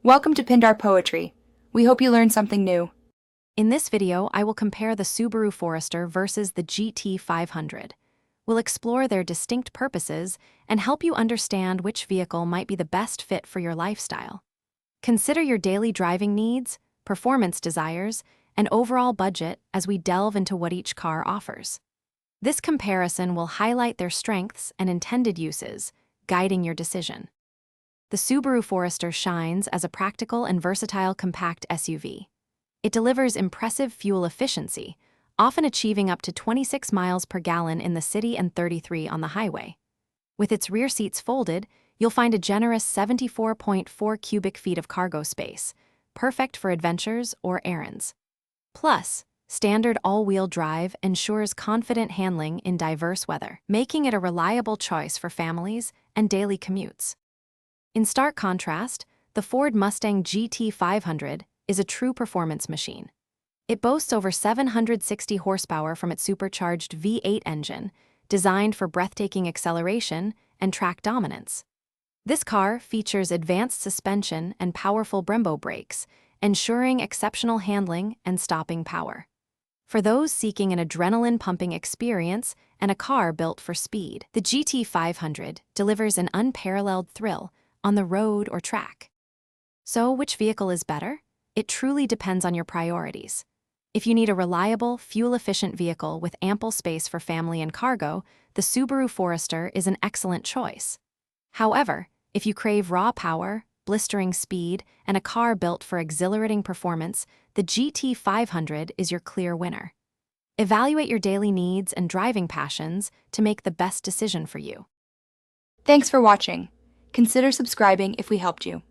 Welcome to Pindar Poetry. We hope you learned something new. In this video, I will compare the Subaru Forester versus the GT500. We'll explore their distinct purposes and help you understand which vehicle might be the best fit for your lifestyle. Consider your daily driving needs, performance desires, and overall budget as we delve into what each car offers. This comparison will highlight their strengths and intended uses, guiding your decision. The Subaru Forester shines as a practical and versatile compact SUV. It delivers impressive fuel efficiency, often achieving up to 26 miles per gallon in the city and 33 on the highway. With its rear seats folded, you'll find a generous 74.4 cubic feet of cargo space, perfect for adventures or errands. Plus, standard all-wheel drive ensures confident handling in diverse weather, making it a reliable choice for families and daily commutes. In stark contrast, the Ford Mustang GT500 is a true performance machine. It boasts over 760 horsepower from its supercharged V8 engine, designed for breathtaking acceleration and track dominance. This car features advanced suspension and powerful Brembo brakes, ensuring exceptional handling and stopping power. For those seeking an adrenaline-pumping experience and a car built for speed, the GT500 delivers an unparalleled thrill on the road or track. So, which vehicle is better? It truly depends on your priorities. If you need a reliable, fuel-efficient vehicle with ample space for family and cargo, the Subaru Forester is an excellent choice. However, if you crave raw power, blistering speed, and a car built for exhilarating performance, the GT500 is your clear winner. Evaluate your daily needs and driving passions to make the best decision for you. Thanks for watching. Consider subscribing if we helped you.